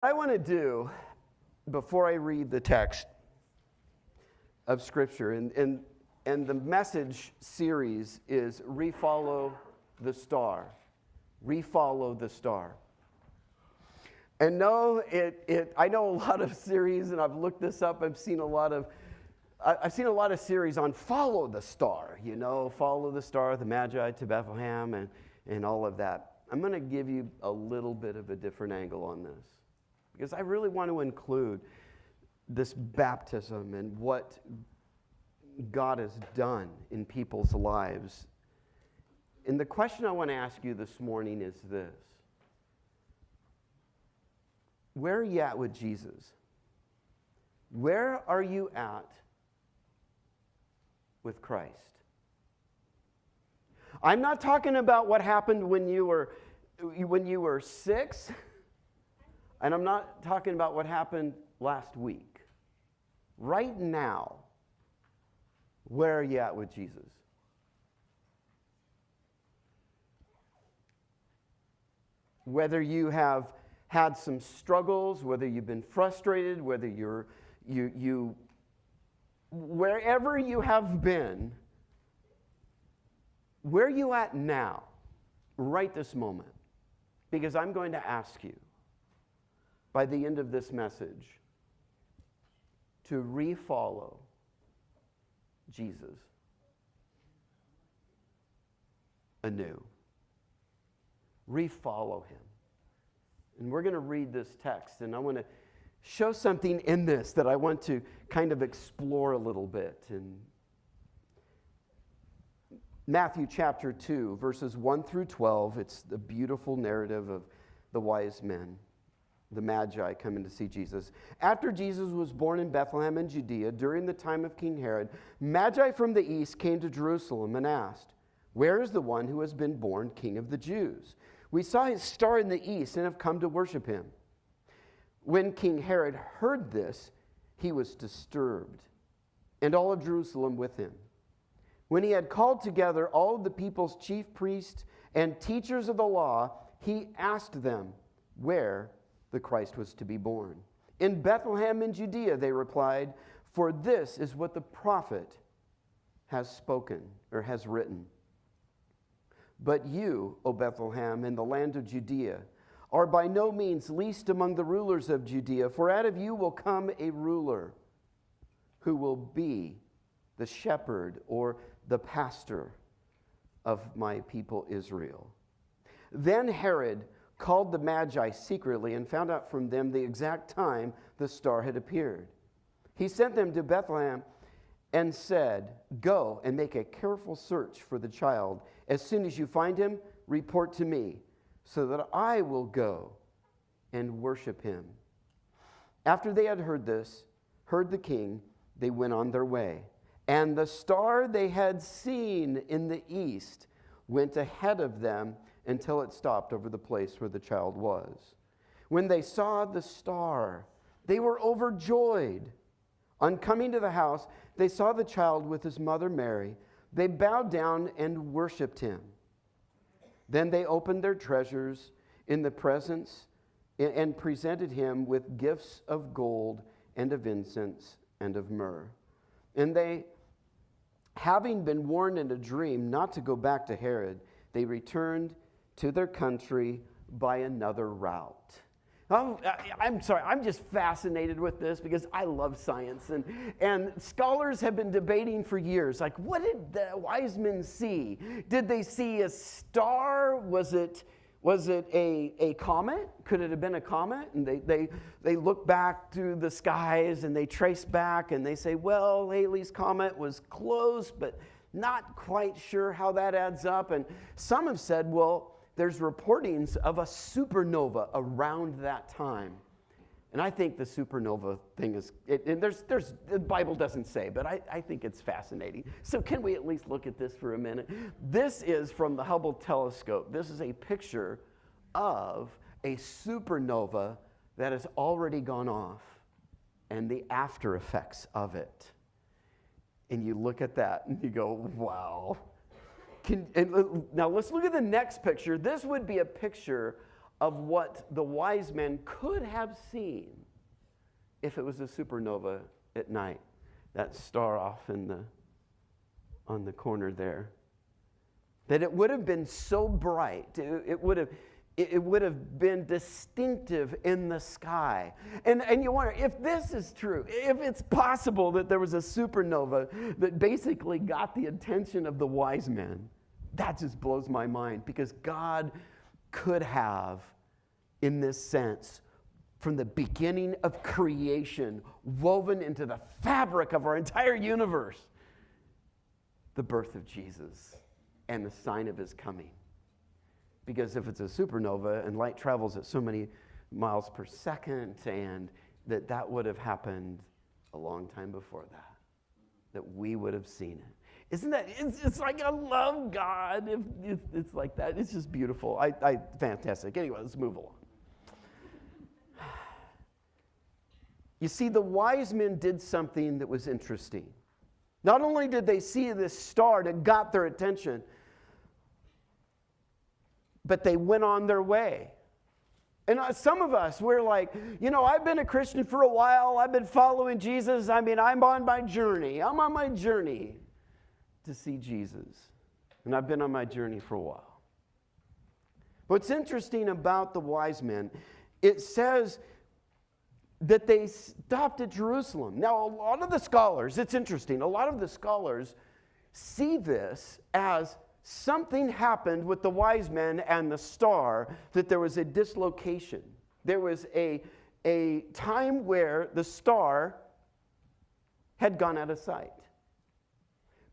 What I want to do before I read the text of Scripture, and the message series is ReFollow the Star. ReFollow the Star. And no, I know a lot of series, and I've looked this up. I've seen a lot of series on follow the star. You know, follow the star, the Magi to Bethlehem, and all of that. I'm going to give you a little bit of a different angle on this, because I really want to include this baptism and what God has done in people's lives. And the question I want to ask you this morning is this: where are you at with Jesus? Where are you at with Christ? I'm not talking about what happened when you were 6, and I'm not talking about what happened last week. Right now, where are you at with Jesus? Whether you have had some struggles, whether you've been frustrated, whether you wherever you have been, where are you at now, right this moment? Because I'm going to ask you, by the end of this message, to refollow Jesus anew. Refollow him. And we're going to read this text, and I want to show something in this that I want to kind of explore a little bit. In Matthew chapter 2, verses 1 through 12, it's the beautiful narrative of the wise men, the Magi coming to see Jesus. After Jesus was born in Bethlehem in Judea, during the time of King Herod, Magi from the east came to Jerusalem and asked, "Where is the one who has been born King of the Jews? We saw his star in the east and have come to worship him." When King Herod heard this, he was disturbed, and all of Jerusalem with him. When he had called together all of the people's chief priests and teachers of the law, he asked them where the Christ was to be born. "In Bethlehem in Judea," they replied, "for this is what the prophet has spoken," or has written. "But you, O Bethlehem, in the land of Judea, are by no means least among the rulers of Judea, for out of you will come a ruler who will be the shepherd," or the pastor, "of my people Israel." Then Herod called the Magi secretly and found out from them the exact time the star had appeared. He sent them to Bethlehem and said, "Go and make a careful search for the child. As soon as you find him, report to me, so that I will go and worship him." After they had heard the king, they went on their way. And the star they had seen in the east went ahead of them until it stopped over the place where the child was. When they saw the star, they were overjoyed. On coming to the house, they saw the child with his mother Mary. They bowed down and worshiped him. Then they opened their treasures in the presence and presented him with gifts of gold and of incense and of myrrh. And they, having been warned in a dream not to go back to Herod, they returned to their country by another route. I'm sorry, I'm just fascinated with this because I love science. And scholars have been debating for years, like, what did the wise men see? Did they see a star? Was it a comet? Could it have been a comet? And they look back through the skies and they trace back and they say, well, Halley's Comet was close, but not quite sure how that adds up. And some have said, well, there's reportings of a supernova around that time. And I think the supernova thing is, and the Bible doesn't say, but I think it's fascinating. So can we at least look at this for a minute? This is from the Hubble telescope. This is a picture of a supernova that has already gone off and the after effects of it. And you look at that and you go, wow. Now let's look at the next picture. This would be a picture of what the wise men could have seen if it was a supernova at night. That star off on the corner there. That it would have been so bright. It would have been distinctive in the sky. And you wonder, if this is true, if it's possible that there was a supernova that basically got the attention of the wise men, that just blows my mind, because God could have, in this sense, from the beginning of creation, woven into the fabric of our entire universe, the birth of Jesus and the sign of his coming. Because if it's a supernova and light travels at so many miles per second, and that would have happened a long time before that we would have seen it. Isn't that, it's like, I love God. If it's like that, it's just beautiful. Fantastic. Anyway, let's move along. You see, the wise men did something that was interesting. Not only did they see this star that got their attention, but they went on their way. And some of us, we're like, I've been a Christian for a while. I've been following Jesus. I'm on my journey. I'm on my journey to see Jesus. And I've been on my journey for a while. What's interesting about the wise men, it says that they stopped at Jerusalem. Now, a lot of the scholars, it's interesting, a lot of the scholars see this as something happened with the wise men and the star, that there was a dislocation. There was a time where the star had gone out of sight.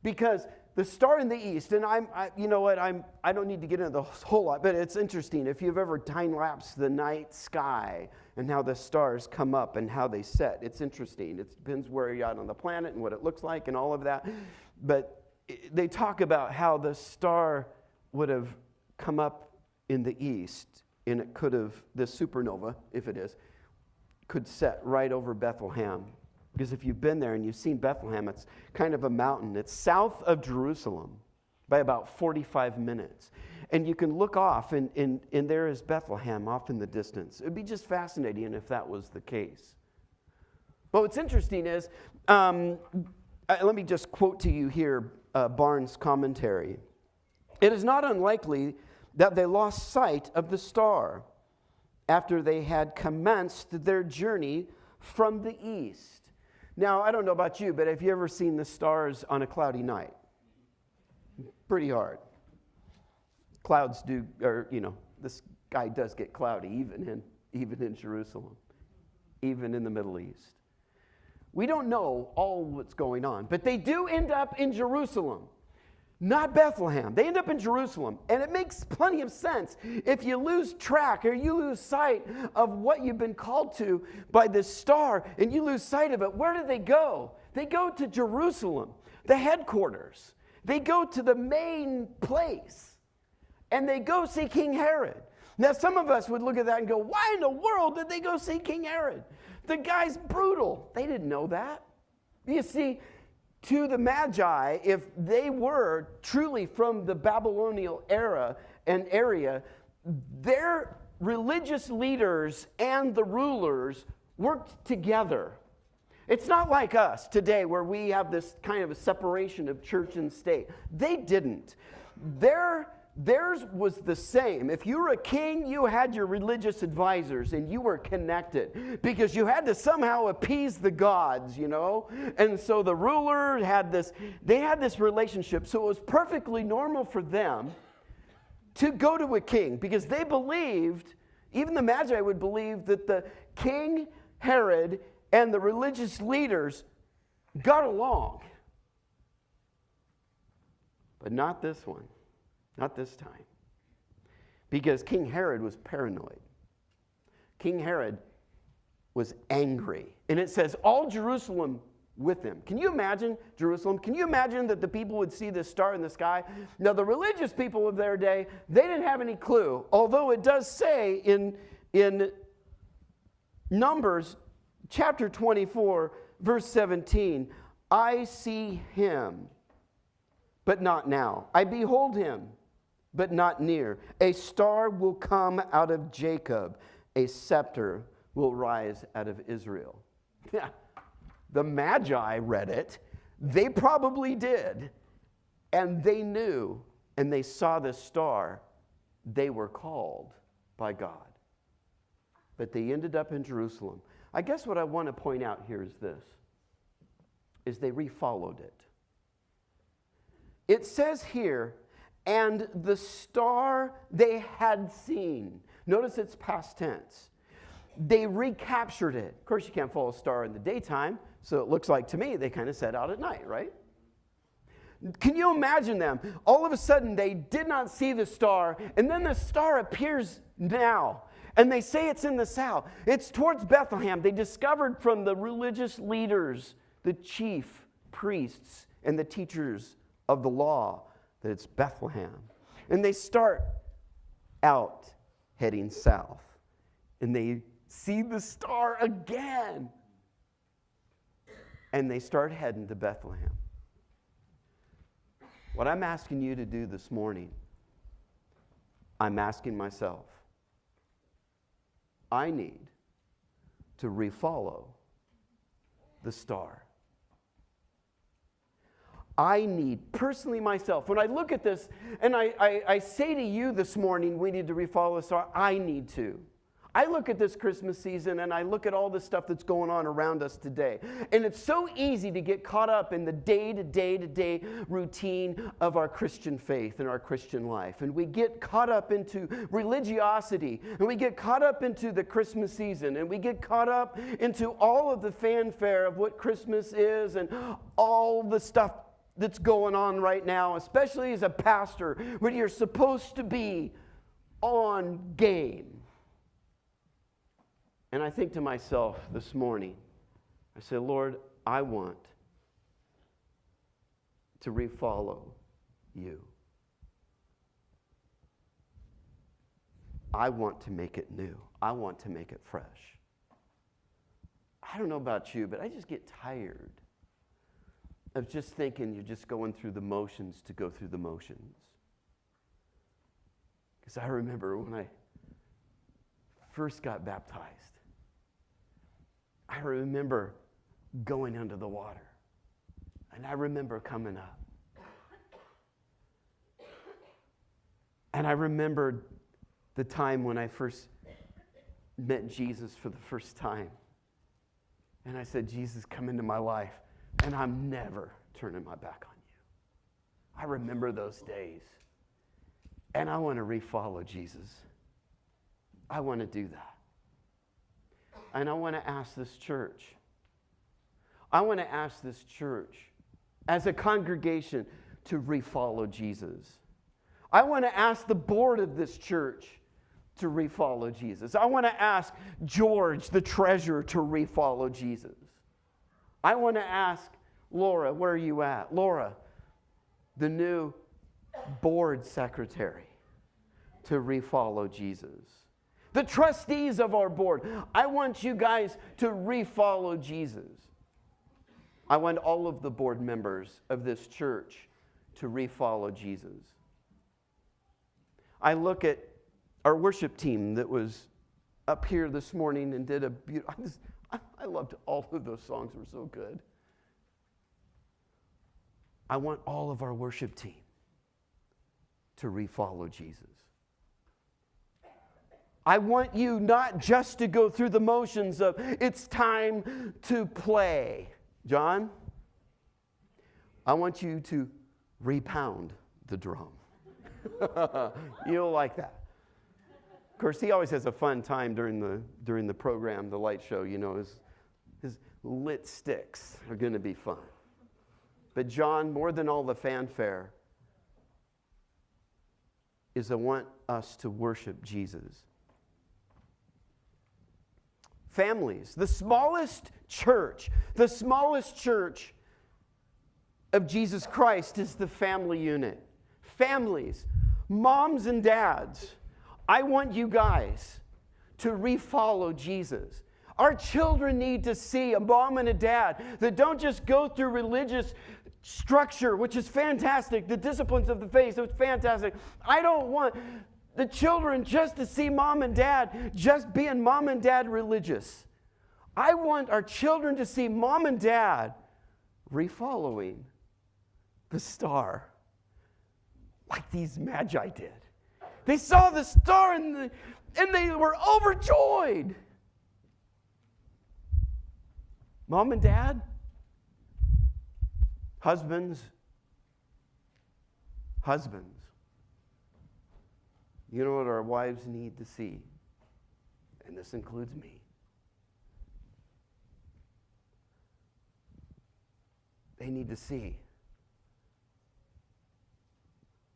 Because the star in the east, and I don't need to get into the whole lot, but it's interesting. If you've ever time-lapsed the night sky and how the stars come up and how they set, it's interesting. It depends where you're at on the planet and what it looks like and all of that. But they talk about how the star would have come up in the east, and it could have, this supernova, if it is, could set right over Bethlehem. Because if you've been there and you've seen Bethlehem, it's kind of a mountain. It's south of Jerusalem by about 45 minutes. And you can look off, and there is Bethlehem off in the distance. It would be just fascinating if that was the case. But what's interesting is, let me just quote to you here Barnes' commentary. It is not unlikely that they lost sight of the star after they had commenced their journey from the east. Now, I don't know about you, but have you ever seen the stars on a cloudy night? Pretty hard. Clouds do, the sky does get cloudy, even in Jerusalem, even in the Middle East. We don't know all what's going on, but they do end up in Jerusalem, not Bethlehem. They end up in Jerusalem, and it makes plenty of sense. If you lose track or you lose sight of what you've been called to by this star, and you lose sight of it, where do they go? They go to Jerusalem, the headquarters. They go to the main place, and they go see King Herod. Now, some of us would look at that and go, why in the world did they go see King Herod? The guy's brutal. They didn't know that. You see, to the Magi, if they were truly from the Babylonian era and area, their religious leaders and the rulers worked together. It's not like us today where we have this kind of a separation of church and state. They didn't. Theirs was the same. If you were a king, you had your religious advisors and you were connected because you had to somehow appease the gods, And so the ruler had this relationship. So it was perfectly normal for them to go to a king because they believed, even the Magi would believe, that the King Herod and the religious leaders got along. But not this one. Not this time. Because King Herod was paranoid. King Herod was angry. And it says, all Jerusalem with him. Can you imagine Jerusalem? Can you imagine that the people would see this star in the sky? Now, the religious people of their day, they didn't have any clue. Although it does say in Numbers chapter 24, verse 17, I see him, but not now. I behold him, but not near. A star will come out of Jacob. A scepter will rise out of Israel. Yeah, the Magi read it. They probably did. And they knew, and they saw the star. They were called by God. But they ended up in Jerusalem. I guess what I want to point out here is this, is they refollowed it. It says here, and the star they had seen. Notice it's past tense. They recaptured it. Of course, you can't follow a star in the daytime, so it looks like to me they kind of set out at night, right? Can you imagine them? All of a sudden, they did not see the star, and then the star appears now. And they say it's in the south. It's towards Bethlehem. They discovered from the religious leaders, the chief priests, and the teachers of the law that it's Bethlehem. And they start out heading south. And they see the star again. And they start heading to Bethlehem. What I'm asking you to do this morning, I'm asking myself. I need to refollow the star. I need, personally myself, when I look at this and I say to you this morning, we need to refollow the star, I need to. I look at this Christmas season and I look at all the stuff that's going on around us today. And it's so easy to get caught up in the day-to-day routine of our Christian faith and our Christian life. And we get caught up into religiosity. And we get caught up into the Christmas season. And we get caught up into all of the fanfare of what Christmas is and all the stuff that's going on right now, especially as a pastor, when you're supposed to be on game. And I think to myself this morning, I say, Lord, I want to refollow you. I want to make it new. I want to make it fresh. I don't know about you, but I just get tired of just thinking you're just going through the motions to go through the motions. Because I remember when I first got baptized, I remember going under the water. And I remember coming up. And I remembered the time when I first met Jesus for the first time. And I said, Jesus, come into my life. And I'm never turning my back on you. I remember those days. And I want to refollow Jesus. I want to do that. And I want to ask this church. I want to ask this church as a congregation to refollow Jesus. I want to ask the board of this church to refollow Jesus. I want to ask George, the treasurer, to refollow Jesus. I want to ask Laura, where are you at? Laura, the new board secretary, to refollow Jesus. The trustees of our board, I want you guys to refollow Jesus. I want all of the board members of this church to refollow Jesus. I look at our worship team that was up here this morning and did a beautiful, I loved all of those songs, they were so good. I want all of our worship team to refollow Jesus. I want you not just to go through the motions of, it's time to play. John, I want you to repound the drum. You'll like that. Of course, he always has a fun time during the program, the light show. You know, his lit sticks are going to be fun. But John, more than all the fanfare, is I want us to worship Jesus. Families, the smallest church of Jesus Christ is the family unit. Families, moms and dads, I want you guys to refollow Jesus. Our children need to see a mom and a dad that don't just go through religious structure, which is fantastic. The disciplines of the faith, it's fantastic. I don't want the children just to see mom and dad just being mom and dad religious. I want our children to see mom and dad refollowing the star like these magi did. They saw the star and they were overjoyed. Mom and dad, husbands, you know what our wives need to see? And this includes me. They need to see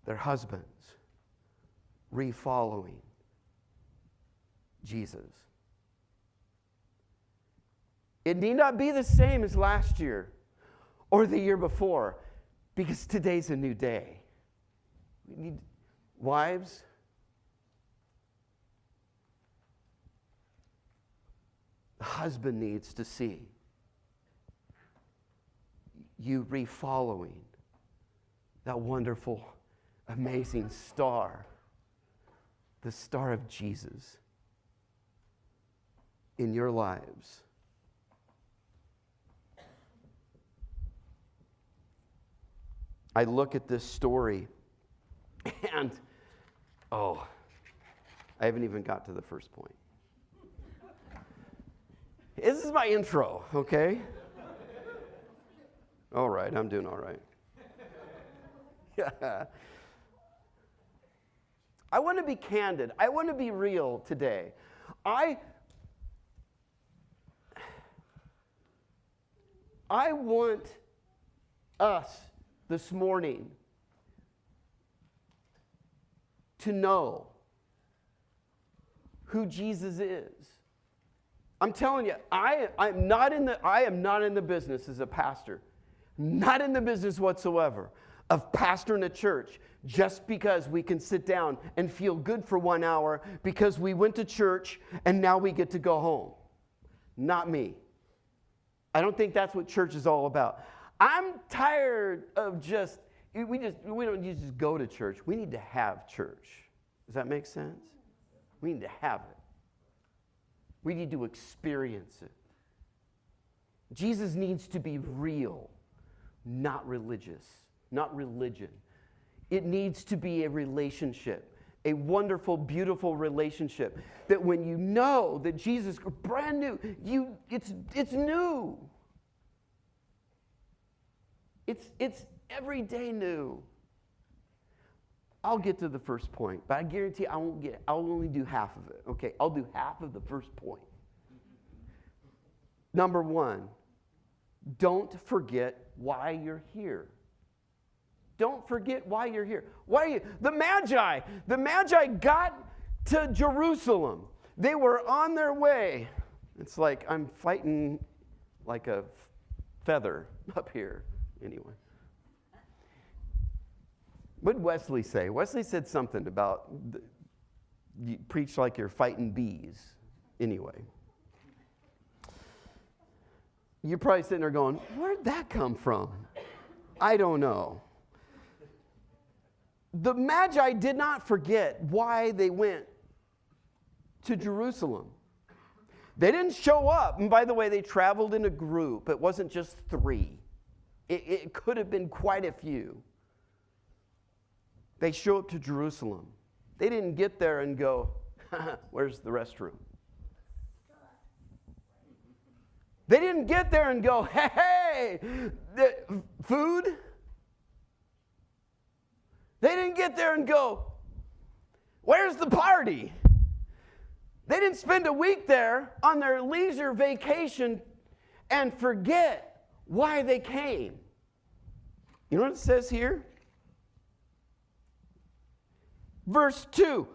their husbands refollowing Jesus. It need not be the same as last year or the year before, because today's a new day. We need wives. The husband needs to see you refollowing that wonderful, amazing star, the star of Jesus in your lives. I look at this story and, I haven't even got to the first point. This is my intro, okay? All right, I'm doing all right. Yeah. I want to be candid. I want to be real today. I want us this morning to know who Jesus is. I'm telling you, I am not in the business as a pastor, not in the business whatsoever of pastoring a church just because we can sit down and feel good for 1 hour because we went to church and now we get to go home. Not me. I don't think that's what church is all about. I'm tired of we don't just go to church. We need to have church. Does that make sense? We need to have it. We need to experience it. Jesus needs to be real, not religious, not religion. It needs to be a relationship, a wonderful, beautiful relationship that when you know that Jesus, brand new, it's new. It's every day new. I'll get to the first point, but I guarantee I'll only do half of it. Okay, I'll do half of the first point. Number one, don't forget why you're here. Don't forget why you're here. Why are you? The Magi got to Jerusalem. They were on their way. It's like I'm fighting like a feather up here. Anyway. What did Wesley say? Wesley said something about you preach like you're fighting bees. Anyway. You're probably sitting there going, where'd that come from? I don't know. The Magi did not forget why they went to Jerusalem. They didn't show up. And by the way, they traveled in a group. It wasn't just 3. It could have been quite a few. They show up to Jerusalem. They didn't get there and go, where's the restroom? They didn't get there and go, hey, food? They didn't get there and go, where's the party? They didn't spend a week there on their leisure vacation and forget why they came. You know what it says here? Verse 2,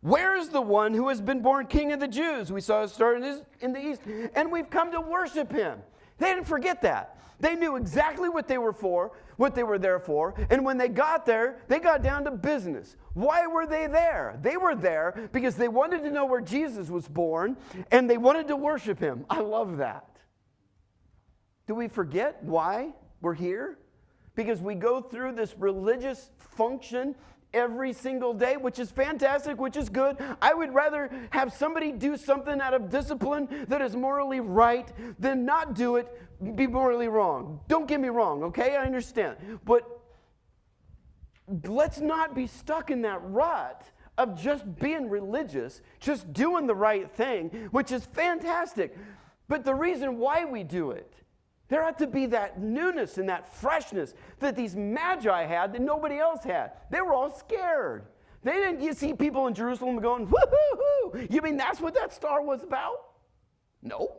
where is the one who has been born King of the Jews? We saw a star in the east, and we've come to worship him. They didn't forget that. They knew exactly what they were for, what they were there for, and when they got there, they got down to business. Why were they there? They were there because they wanted to know where Jesus was born, and they wanted to worship him. I love that. Do we forget why we're here? Because we go through this religious function every single day, which is fantastic, which is good. I would rather have somebody do something out of discipline that is morally right than not do it, be morally wrong. Don't get me wrong, okay? I understand. But let's not be stuck in that rut of just being religious, just doing the right thing, which is fantastic. But the reason why we do it, there ought to be that newness and that freshness that these magi had that nobody else had. They were all scared. They didn't you see people in Jerusalem going, woo-hoo-hoo. You mean that's what that star was about? No.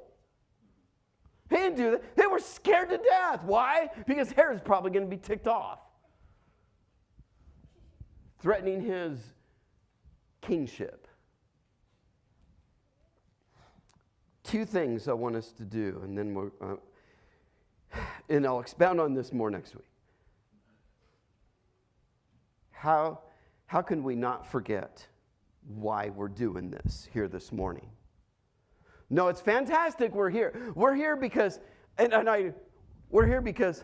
They didn't do that. They were scared to death. Why? Because Herod's probably going to be ticked off, threatening his kingship. Two things I want us to do, and then we're... and I'll expound on this more next week. How can we not forget why we're doing this here this morning? No, it's fantastic we're here. We're here because, we're here because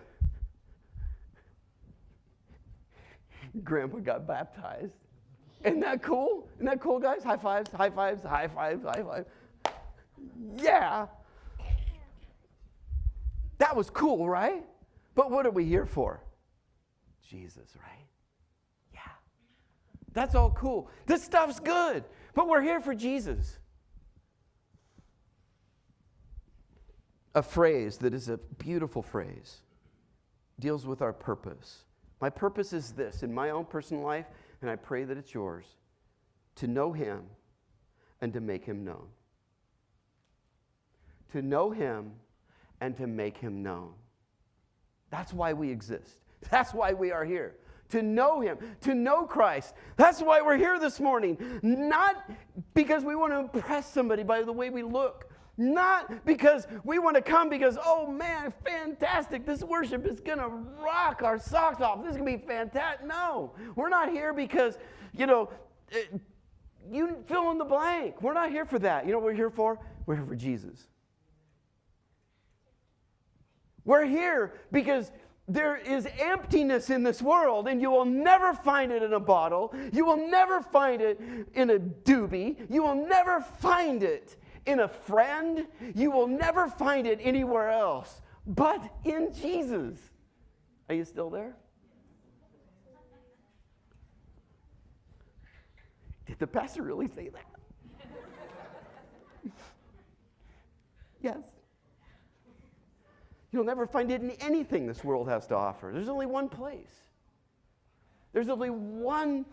Grandpa got baptized. Isn't that cool? Isn't that cool, guys? High fives, high fives, high fives, high fives. Yeah. That was cool, right? But what are we here for? Jesus, right? Yeah. That's all cool. This stuff's good, but we're here for Jesus. A phrase that is a beautiful phrase deals with our purpose. My purpose is this in my own personal life, and I pray that it's yours, to know him and to make him known. To know him and to make him known. That's why we exist. That's why we are here. To know him, to know Christ. That's why we're here this morning. Not because we want to impress somebody by the way we look. Not because we want to come because, oh man, fantastic. This worship is going to rock our socks off. This is going to be fantastic. No, we're not here because, you fill in the blank. We're not here for that. You know what we're here for? We're here for Jesus. We're here because there is emptiness in this world, and you will never find it in a bottle. You will never find it in a doobie. You will never find it in a friend. You will never find it anywhere else but in Jesus. Are you still there? Did the pastor really say that? Yes. You'll never find it in anything this world has to offer. There's only one place. There's only one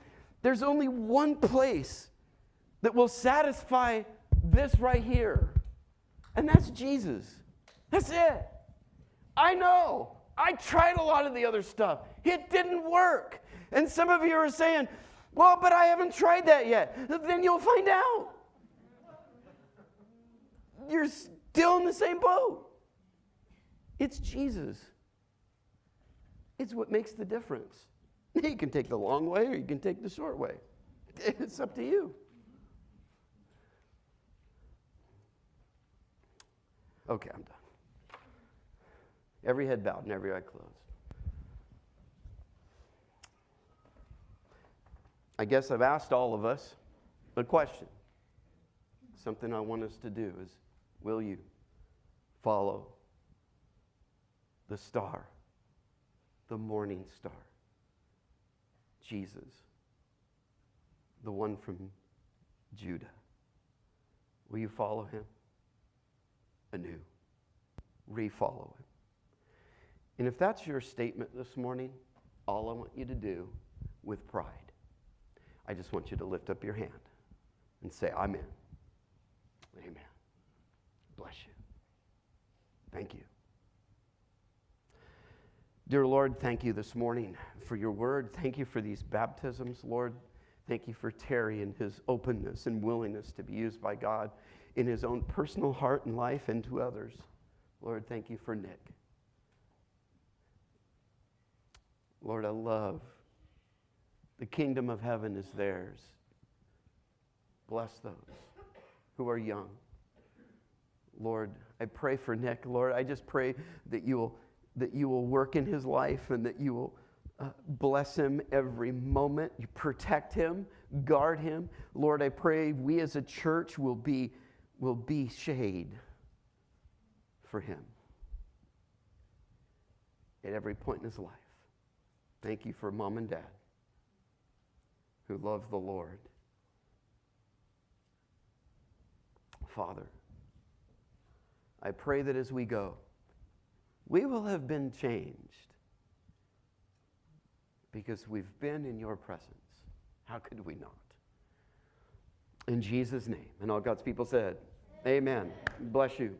place that will satisfy this right here. And that's Jesus. That's it. I know. I tried a lot of the other stuff. It didn't work. And some of you are saying, well, but I haven't tried that yet. Then you'll find out. You're still in the same boat. It's Jesus. It's what makes the difference. You can take the long way or you can take the short way. It's up to you. Okay, I'm done. Every head bowed and every eye closed. I guess I've asked all of us a question. Something I want us to do is, will you follow the star, the morning star, Jesus, the one from Judah? Will you follow him anew? ReFollow him. And if that's your statement this morning, all I want you to do with pride, I just want you to lift up your hand and say, I'm in. Amen. Bless you. Thank you. Dear Lord, thank you this morning for your word. Thank you for these baptisms, Lord. Thank you for Terry and his openness and willingness to be used by God in his own personal heart and life and to others. Lord, thank you for Nick. Lord, I love the kingdom of heaven is theirs. Bless those who are young. Lord, I pray for Nick. Lord, I just pray that you will work in his life and that you will bless him every moment. You protect him, guard him. Lord, I pray we as a church will be shade for him at every point in his life. Thank you for mom and dad who love the Lord. Father, I pray that as we go, we will have been changed because we've been in your presence. How could we not? In Jesus' name. And all God's people said, amen. Bless you.